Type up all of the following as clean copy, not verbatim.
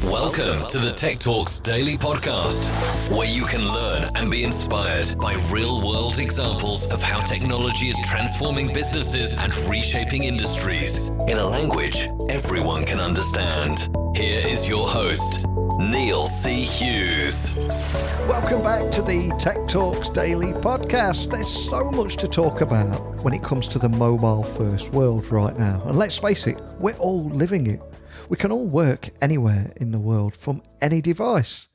Welcome to the Tech Talks Daily Podcast, where you can learn and be inspired by real-world examples of how technology is transforming businesses and reshaping industries in a language everyone can understand. Here is your host, Neil C. Hughes. Welcome back to the Tech Talks Daily Podcast. There's so much to talk about when it comes to the mobile-first world right now. And let's face it, we're all living it. We can all work anywhere in the world from any device.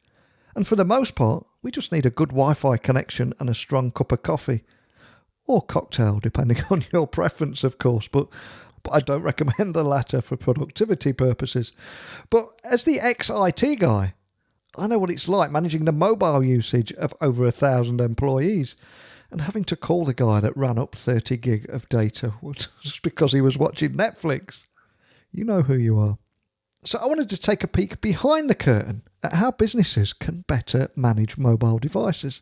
And for the most part, we just need a good Wi-Fi connection and a strong cup of coffee. Or cocktail, depending on your preference, of course. But I don't recommend the latter for productivity purposes. But as the ex-IT guy, I know what it's like managing the mobile usage of over 1,000 employees and having to call the guy that ran up 30 gig of data just because he was watching Netflix. You know who you are. So I wanted to take a peek behind the curtain at how businesses can better manage mobile devices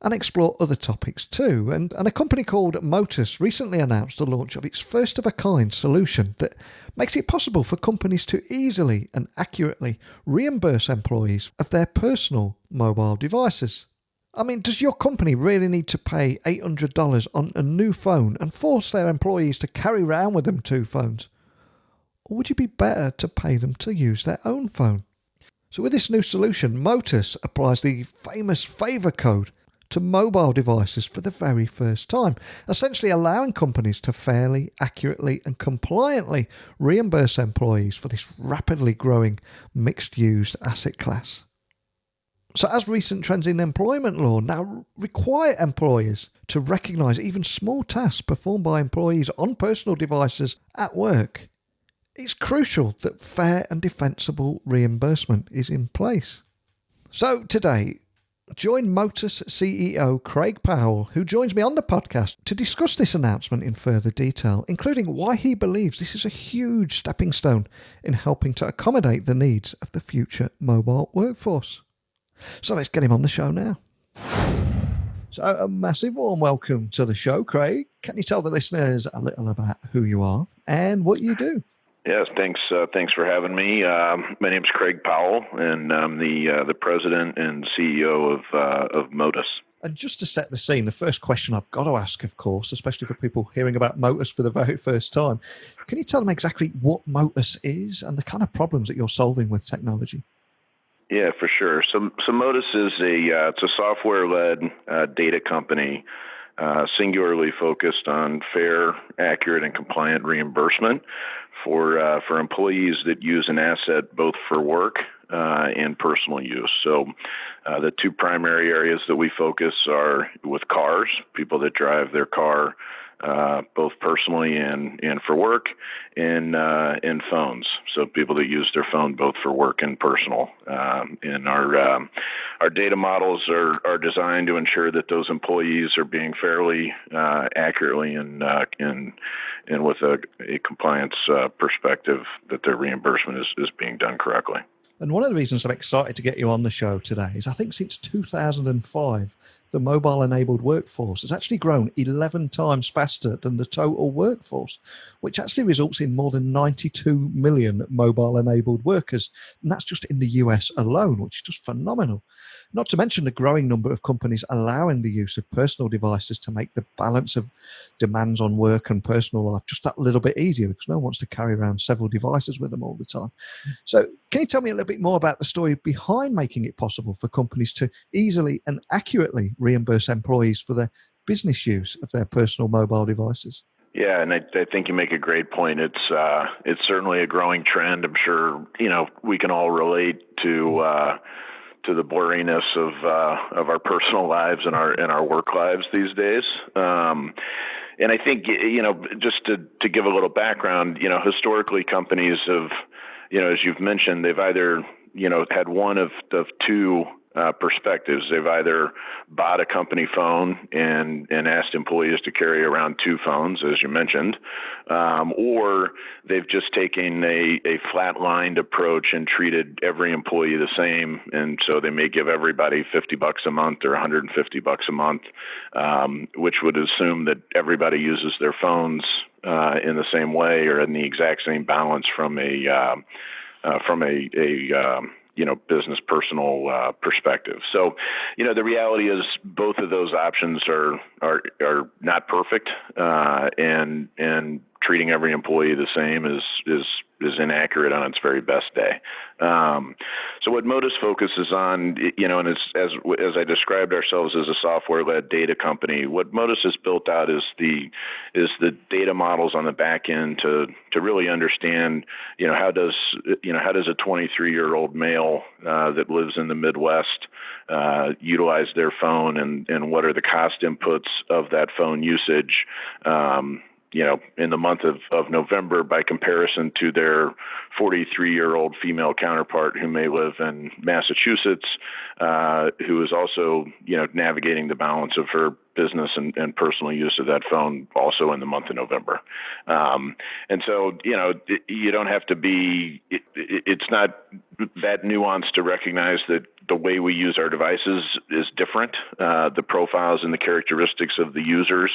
and explore other topics too. And a company called Motus recently announced the launch of its first-of-a-kind solution that makes it possible for companies to easily and accurately reimburse employees of their personal mobile devices. I mean, does your company really need to pay $800 on a new phone and force their employees to carry around with them two phones? Or would you be better to pay them to use their own phone? So with this new solution, Motus applies the famous FAVR code to mobile devices for the very first time, essentially allowing companies to fairly, accurately and compliantly reimburse employees for this rapidly growing mixed-use asset class. So as recent trends in employment law now require employers to recognise even small tasks performed by employees on personal devices at work, it's crucial that fair and defensible reimbursement is in place. So today, join Motus CEO Craig Powell, who joins me on the podcast to discuss this announcement in further detail, including why he believes this is a huge stepping stone in helping to accommodate the needs of the future mobile workforce. So let's get him on the show now. So a massive warm welcome to the show, Craig. Can you tell the listeners a little about who you are and what you do? Yes, thanks. Thanks for having me. My name's Craig Powell, and I'm the president and CEO of Motus. And just to set the scene, the first question I've got to ask, of course, especially for people hearing about Motus for the very first time, can you tell them exactly what Motus is and the kind of problems that you're solving with technology? Yeah, for sure. So Motus is it's a software-led data company, singularly focused on fair, accurate, and compliant reimbursement for employees that use an asset both for work and personal use. So the two primary areas that we focus are with cars, people that drive their car both personally and for work, and phones. So people that use their phone both for work and personal. And our data models are designed to ensure that those employees are being fairly, accurately, and with a compliance perspective, that their reimbursement is being done correctly. And one of the reasons I'm excited to get you on the show today is I think since 2005, the mobile-enabled workforce has actually grown 11 times faster than the total workforce, which actually results in more than 92 million mobile-enabled workers. And that's just in the US alone, which is just phenomenal. Not to mention the growing number of companies allowing the use of personal devices to make the balance of demands on work and personal life just that little bit easier, because no one wants to carry around several devices with them all the time. So can you tell me a little bit more about the story behind making it possible for companies to easily and accurately reimburse employees for their business use of their personal mobile devices? Yeah, and I think you make a great point. It's certainly a growing trend. I'm sure we can all relate to the blurriness of our personal lives and our work lives these days. And I think just to give a little background, historically companies have, as you've mentioned, they've either had one of two perspectives. They've either bought a company phone and asked employees to carry around two phones, as you mentioned, or they've just taken a flat-lined approach and treated every employee the same, and so they may give everybody $50 a month or $150 a month, which would assume that everybody uses their phones in the same way or in the exact same balance from a from a business personal perspective. So, the reality is both of those options are not perfect, and treating every employee the same is inaccurate on its very best day. So what Motus focuses on, and as I described ourselves as a software-led data company, what Motus has built out is the data models on the back end to really understand, how does a 23-year-old male that lives in the Midwest utilize their phone, and what are the cost inputs of that phone usage, in the month of November by comparison to their 43-year-old female counterpart who may live in Massachusetts, who is also, navigating the balance of her business and personal use of that phone also in the month of November. And so, you don't have to be, it's not that nuanced to recognize that the way we use our devices is different. The profiles and the characteristics of the users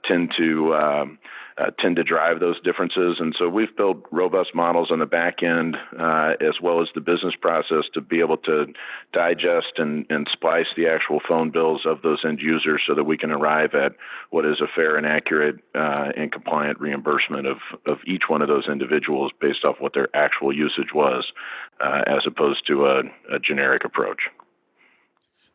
tend to drive those differences. And so we've built robust models on the back end, as well as the business process, to be able to digest and splice the actual phone bills of those end users so that we can arrive at what is a fair and accurate and compliant reimbursement of each one of those individuals based off what their actual usage was, as opposed to a generic approach.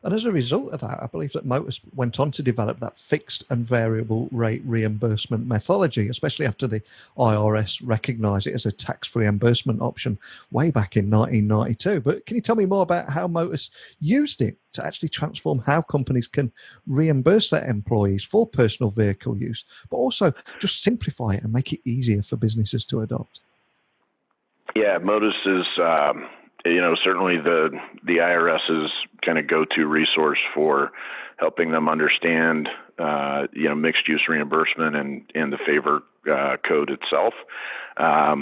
And as a result of that, I believe that Motus went on to develop that fixed and variable rate reimbursement methodology, especially after the IRS recognized it as a tax reimbursement option way back in 1992. But can you tell me more about how Motus used it to actually transform how companies can reimburse their employees for personal vehicle use, but also just simplify it and make it easier for businesses to adopt? Yeah, Motus is certainly the IRS's kind of go-to resource for helping them understand, mixed use reimbursement and the FAVR code itself. A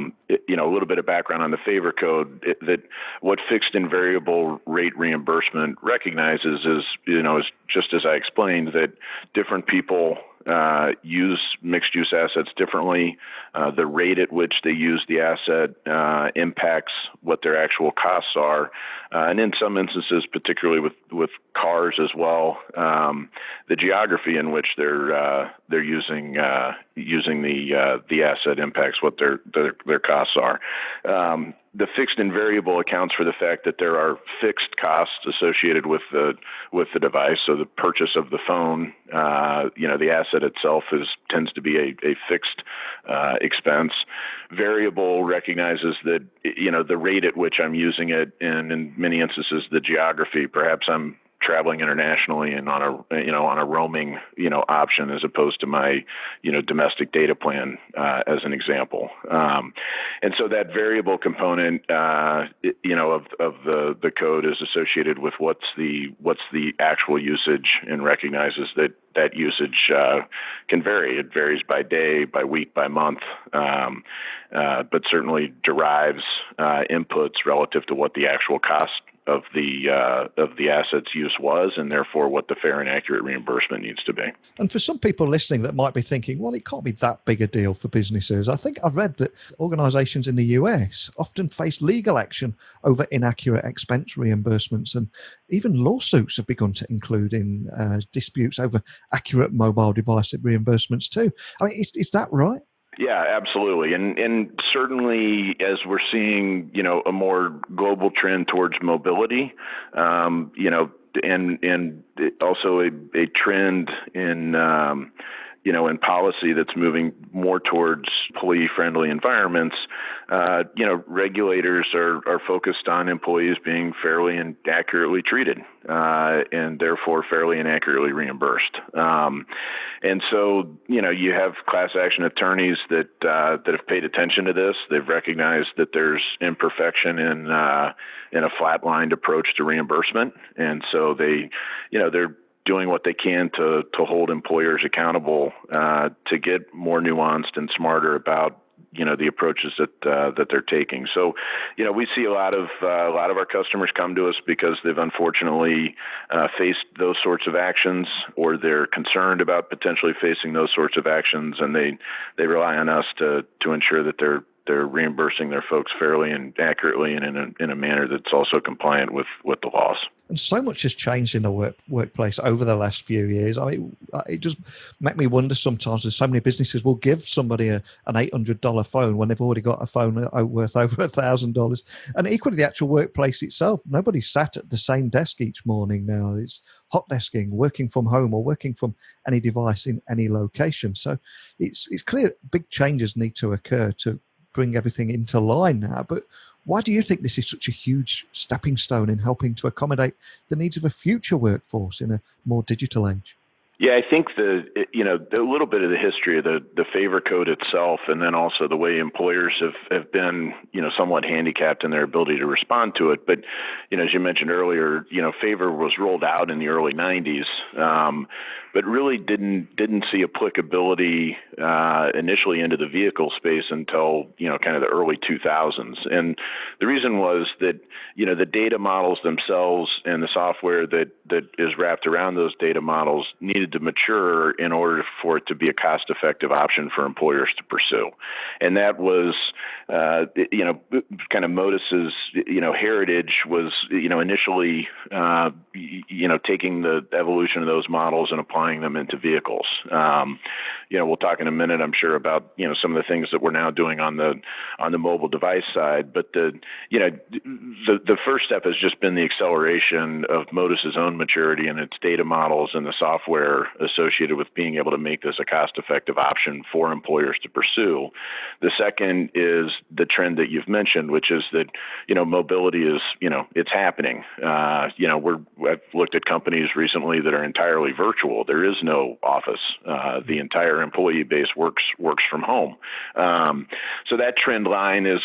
little bit of background on the FAVR code, that what fixed and variable rate reimbursement recognizes is just as I explained, that different people use mixed use assets differently. The rate at which they use the asset impacts what their actual costs are, and in some instances, particularly with cars as well, the geography in which they're using the asset impacts what their costs are. The fixed and variable accounts for the fact that there are fixed costs associated with the device. So the purchase of the phone, the asset itself tends to be a fixed expense. Variable recognizes that the rate at which I'm using it, and in many instances the geography. Perhaps I'm traveling internationally and on a roaming option as opposed to my domestic data plan, as an example. And so that variable component of the code is associated with what's the actual usage, and recognizes that usage can vary. It varies by day, by week, by month, but certainly derives inputs relative to what the actual cost of the asset's use was, and therefore what the fair and accurate reimbursement needs to be. And for some people listening that might be thinking, well, it can't be that big a deal for businesses. I think I've read that organizations in the US often face legal action over inaccurate expense reimbursements, and even lawsuits have begun to include in disputes over accurate mobile device reimbursements too. I mean, is that right? Yeah, absolutely. And certainly as we're seeing, a more global trend towards mobility, and also a trend in policy that's moving more towards employee-friendly environments, regulators are focused on employees being fairly and accurately treated, and therefore fairly and accurately reimbursed. And so, you have class action attorneys that have paid attention to this. They've recognized that there's imperfection in a flatlined approach to reimbursement, and so they're doing what they can to hold employers accountable, to get more nuanced and smarter about the approaches that they're taking. So, we see a lot of our customers come to us because they've unfortunately faced those sorts of actions, or they're concerned about potentially facing those sorts of actions, and they rely on us to ensure that they're they're reimbursing their folks fairly and accurately and in a manner that's also compliant with the laws. And so much has changed in the workplace over the last few years. I mean, it just makes me wonder sometimes. There's so many businesses will give somebody an $800 phone when they've already got a phone worth over $1,000. And equally, the actual workplace itself, nobody's sat at the same desk each morning now. It's hot desking, working from home or working from any device in any location. So it's clear big changes need to occur to bring everything into line now. But why do you think this is such a huge stepping stone in helping to accommodate the needs of a future workforce in a more digital age? Yeah, I think the little bit of the history of the FAVR code itself, and then also the way employers have been, somewhat handicapped in their ability to respond to it. But, as you mentioned earlier, FAVR was rolled out in the early 90s, but really didn't see applicability initially into the vehicle space until, kind of the early 2000s. And the reason was that, the data models themselves and the software that is wrapped around those data models needed to mature in order for it to be a cost-effective option for employers to pursue. And that was, kind of Motus's, heritage was, initially, taking the evolution of those models and applying them into vehicles. We'll talk in a minute, I'm sure, about, some of the things that we're now doing on the mobile device side. But the first step has just been the acceleration of Motus's own maturity and its data models and the software associated with being able to make this a cost-effective option for employers to pursue. The second is the trend that you've mentioned, which is that, mobility is, it's happening. I've looked at companies recently that are entirely virtual. There is no office. The entire employee base works from home. So that trend line is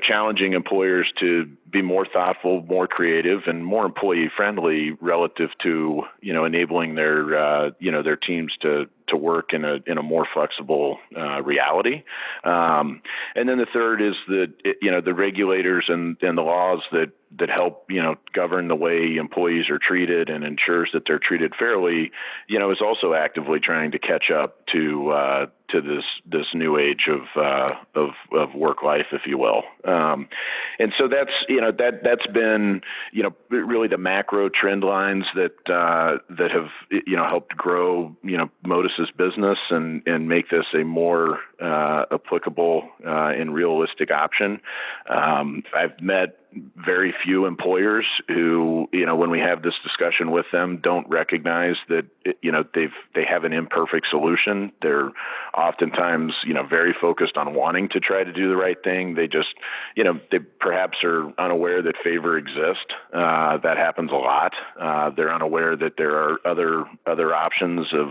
challenging employers to be more thoughtful, more creative, and more employee friendly relative to, enabling their teams to work in a more flexible reality. And then the third is the regulators and the laws that help, govern the way employees are treated and ensures that they're treated fairly, is also actively trying to catch up to this new age of work life, if you will. And so that's been, really the macro trend lines that have, helped grow, Motus's business and make this a more applicable and realistic option. I've met very few employers who, when we have this discussion with them, don't recognize that, they have an imperfect solution. They're oftentimes, very focused on wanting to try to do the right thing. They just, they perhaps are unaware that FAVR exists. That happens a lot. They're unaware that there are other options of,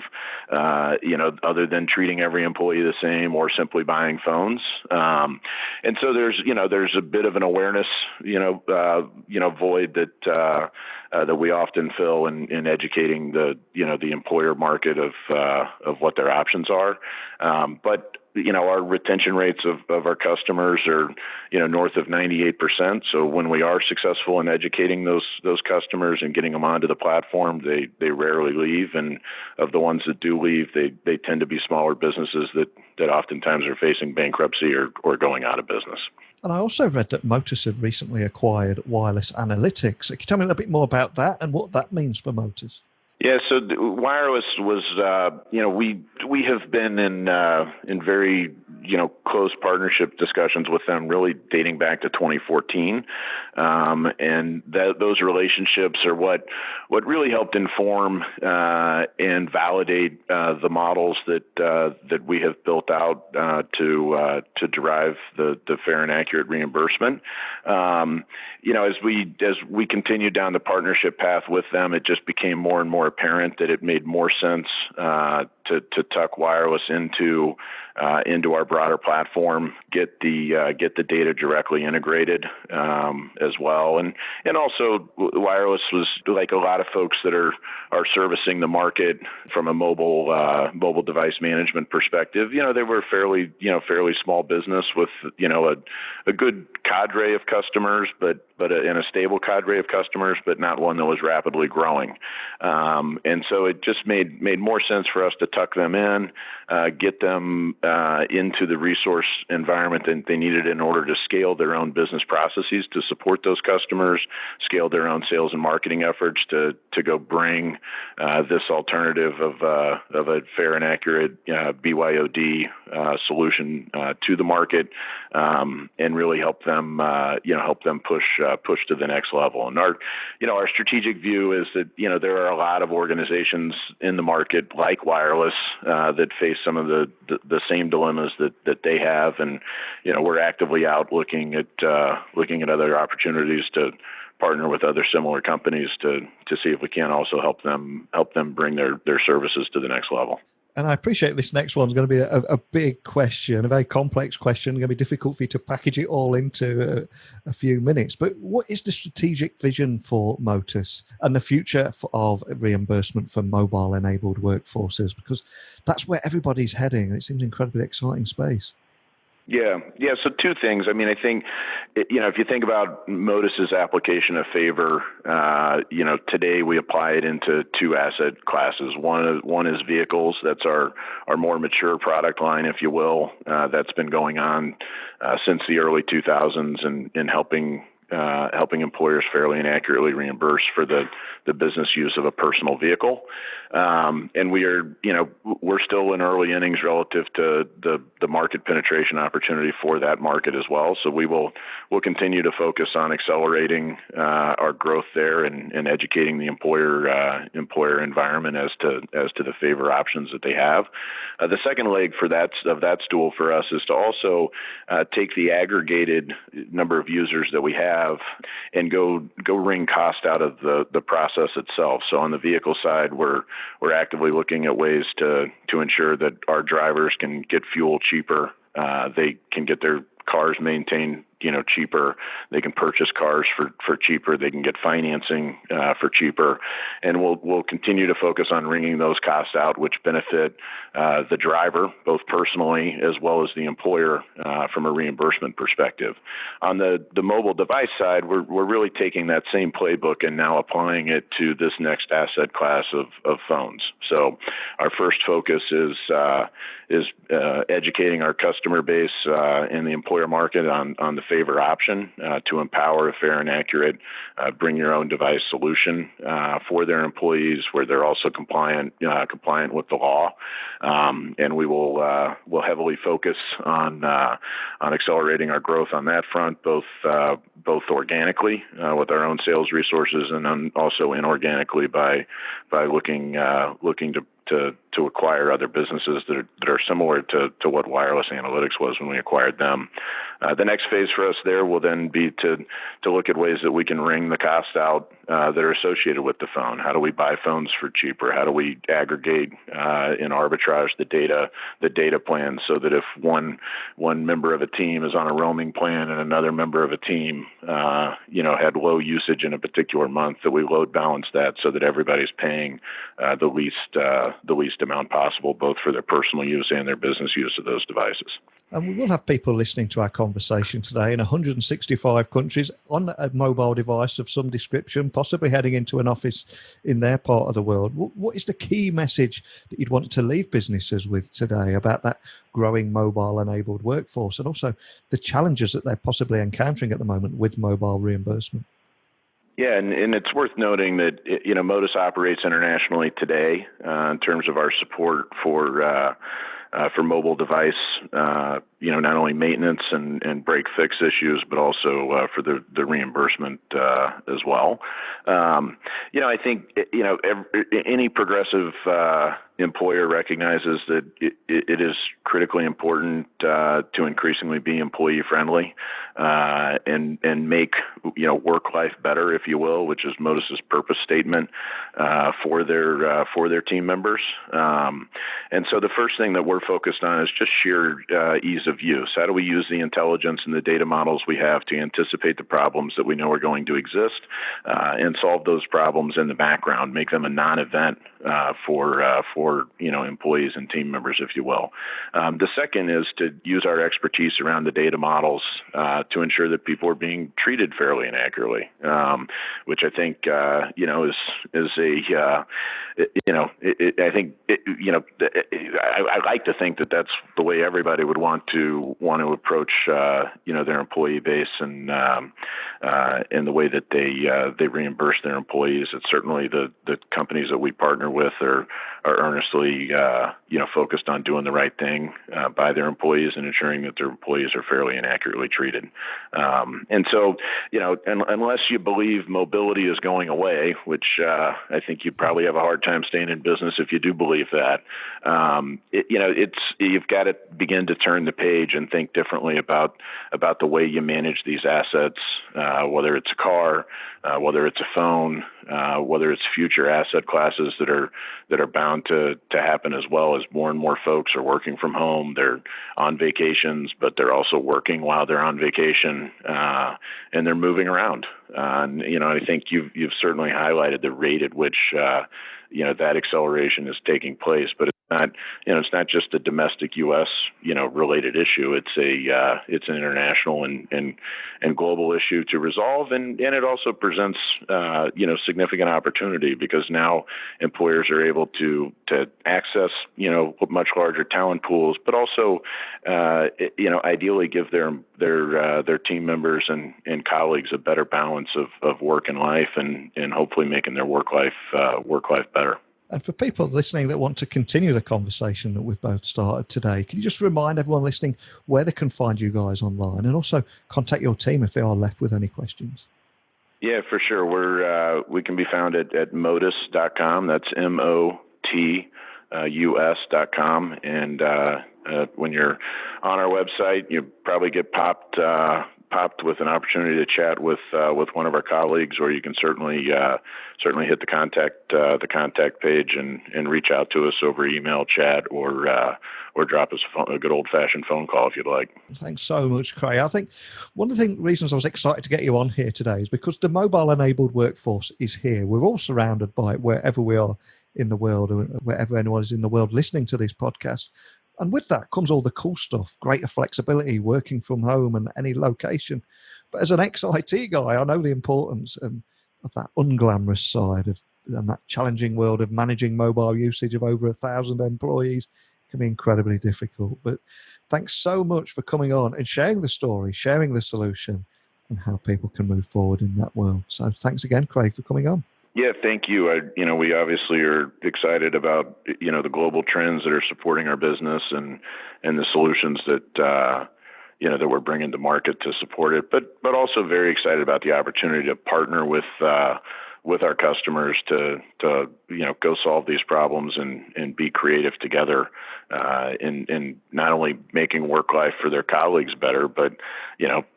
other than treating every employee the same or simply buying phones. And so there's a bit of an awareness, void that we often fill in educating the employer market of what their options are. But our retention rates of our customers are, north of 98%. So when we are successful in educating those customers and getting them onto the platform, they rarely leave. And of the ones that do leave, they tend to be smaller businesses that oftentimes are facing bankruptcy or going out of business. And I also read that Motus had recently acquired Wireless Analytics. Can you tell me a little bit more about that and what that means for Motus? Yeah, so Wireless was, we have been in very, close partnership discussions with them really dating back to 2014. And those relationships are what really helped inform and validate the models that we have built out to derive the fair and accurate reimbursement. As we continued down the partnership path with them, it just became more and more apparent that it made more sense to tuck Wireless into our broader platform, get the data directly integrated as well, and also Wireless was, like a lot of folks that are servicing the market from a mobile device management perspective. They were fairly small business with a good cadre of customers, but in a stable cadre of customers, but not one that was rapidly growing. And so it just made more sense for us to tuck them in, get them into the resource environment that they needed in order to scale their own business processes to support those customers, scale their own sales and marketing efforts to go bring this alternative of a fair and accurate BYOD solution to the market, and really help them push to the next level. And our strategic view is that there are a lot of organizations in the market like wireless that face some of the same dilemmas that they have, and we're actively out looking at other opportunities to partner with other similar companies to see if we can also help them bring their services to the next level. And I appreciate this next one's going to be a big question, a very complex question. It's going to be difficult for you to package it all into a few minutes. But what is the strategic vision for Motus and the future of reimbursement for mobile-enabled workforces? Because that's where everybody's heading, and it seems an incredibly exciting space. Yeah. So two things. I mean, I think, if you think about Motus's application of FAVR, today we apply it into two asset classes. One is vehicles. That's our more mature product line, if you will. That's been going on since the early 2000s and helping employers fairly and accurately reimburse for the business use of a personal vehicle. And we're still in early innings relative to the market penetration opportunity for that market as well. So we'll continue to focus on accelerating our growth there and educating the employer environment as to the FAVR options that they have. The second leg of that stool for us is to also take the aggregated number of users that we have and go wring cost out of the process itself. So on the vehicle side, we're actively looking at ways to ensure that our drivers can get fuel cheaper. They can get their cars maintained cheaper. They can purchase cars for cheaper. They can get financing for cheaper. And we'll continue to focus on wringing those costs out, which benefit the driver, both personally as well as the employer from a reimbursement perspective. On the mobile device side, we're really taking that same playbook and now applying it to this next asset class of phones. So our first focus is educating our customer base in the employer market on the FAVR option to empower a fair and accurate bring your own device solution for their employees, where they're also compliant with the law. And we'll heavily focus on accelerating our growth on that front, both organically with our own sales resources, and then also inorganically by looking to acquire other businesses that are similar to what Wireless Analytics was when we acquired them. The next phase for us there will then be to look at ways that we can wring the cost out that are associated with the phone. How do we buy phones for cheaper? How do we aggregate and arbitrage the data plans so that if one member of a team is on a roaming plan and another member of a team had low usage in a particular month, that we load balance that so that everybody's paying the least amount possible, both for their personal use and their business use of those devices. And we will have people listening to our conversation today in 165 countries on a mobile device of some description, possibly heading into an office in their part of the world. What is the key message that you'd want to leave businesses with today about that growing mobile-enabled workforce, and also the challenges that they're possibly encountering at the moment with mobile reimbursement? Yeah, and it's worth noting that Motus operates internationally today in terms of our support for mobile device, not only maintenance and break fix issues, but also for the reimbursement as well. I think any progressive employer recognizes that it is critically important to increasingly be employee friendly and make work life better, if you will, which is Motus's purpose statement for their team members. And so the first thing that we're focused on is just sheer ease of use. How do we use the intelligence and the data models we have to anticipate the problems that we know are going to exist and solve those problems in the background, make them a non-event for for, employees and team members, if you will. The second is to use our expertise around the data models to ensure that people are being treated fairly and accurately, which I think, I like to think that that's the way everybody would want to approach, their employee base and the way that they reimburse their employees. It's certainly the companies that we partner with are earnestly, focused on doing the right thing by their employees and ensuring that their employees are fairly and accurately treated. And so, unless you believe mobility is going away, which I think you'd probably have a hard time staying in business if you do believe that, you've got to begin to turn the page and think differently about the way you manage these assets, whether it's a car, whether it's a phone, whether it's future asset classes that are bound to happen, as well as more and more folks are working from home. They're on vacations, but they're also working while they're on vacation, and they're moving around. I think you've certainly highlighted the rate at which that acceleration is taking place, but it's not just a domestic U.S. related issue. It's an international and global issue to resolve, and it also presents significant opportunity, because now employers are able to access much larger talent pools, but also ideally give their team members and colleagues a better balance of work and life, and hopefully making their work life better. And for people listening that want to continue the conversation that we've both started today, can you just remind everyone listening where they can find you guys online, and also contact your team if they are left with any questions? Yeah, for sure. We can be found at motus.com. That's MOTUS.com. And when you're on our website, you probably get popped with an opportunity to chat with one of our colleagues, or you can certainly hit the contact page and reach out to us over email, chat, or drop us a good old-fashioned phone call if you'd like. Thanks so much, Craig. I think one of the reasons I was excited to get you on here today is because the mobile-enabled workforce is here. We're all surrounded by it wherever we are in the world, or wherever anyone is in the world listening to this podcast. And with that comes all the cool stuff, greater flexibility, working from home and any location. But as an ex-IT guy, I know the importance of that unglamorous side and that challenging world of managing mobile usage of over 1,000 employees can be incredibly difficult. But thanks so much for coming on and sharing the story, sharing the solution, and how people can move forward in that world. So thanks again, Craig, for coming on. Yeah, thank you. We obviously are excited about, the global trends that are supporting our business and the solutions that we're bringing to market to support it, but also very excited about the opportunity to partner with our customers to go solve these problems and be creative together in not only making work life for their colleagues better, but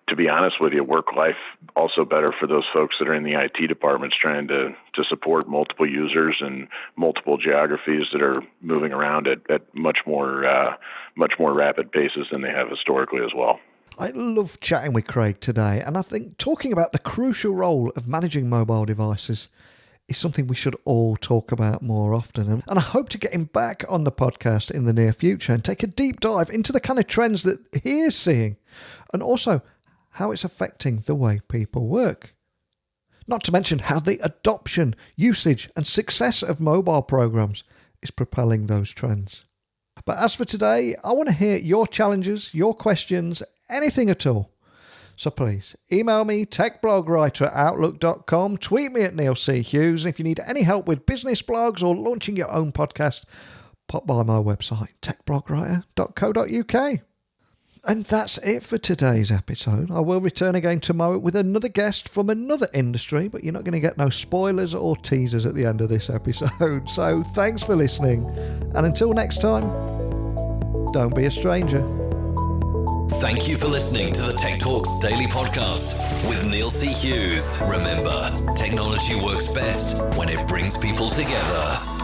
to be honest with you, work life also better for those folks that are in the IT departments trying to support multiple users and multiple geographies that are moving around at much more rapid paces than they have historically as well. I love chatting with Craig today, and I think talking about the crucial role of managing mobile devices is something we should all talk about more often. And I hope to get him back on the podcast in the near future and take a deep dive into the kind of trends that he is seeing, and also how it's affecting the way people work. Not to mention how the adoption, usage and success of mobile programs is propelling those trends. But as for today, I want to hear your challenges, your questions, anything at all. So please email me, techblogwriter@outlook.com, tweet me at Neil C. Hughes, and if you need any help with business blogs or launching your own podcast, pop by my website, techblogwriter.co.uk. And that's it for today's episode. I will return again tomorrow with another guest from another industry, but you're not going to get no spoilers or teasers at the end of this episode. So thanks for listening, and until next time, don't be a stranger. Thank you for listening to the Tech Talks Daily Podcast with Neil C. Hughes. Remember, technology works best when it brings people together.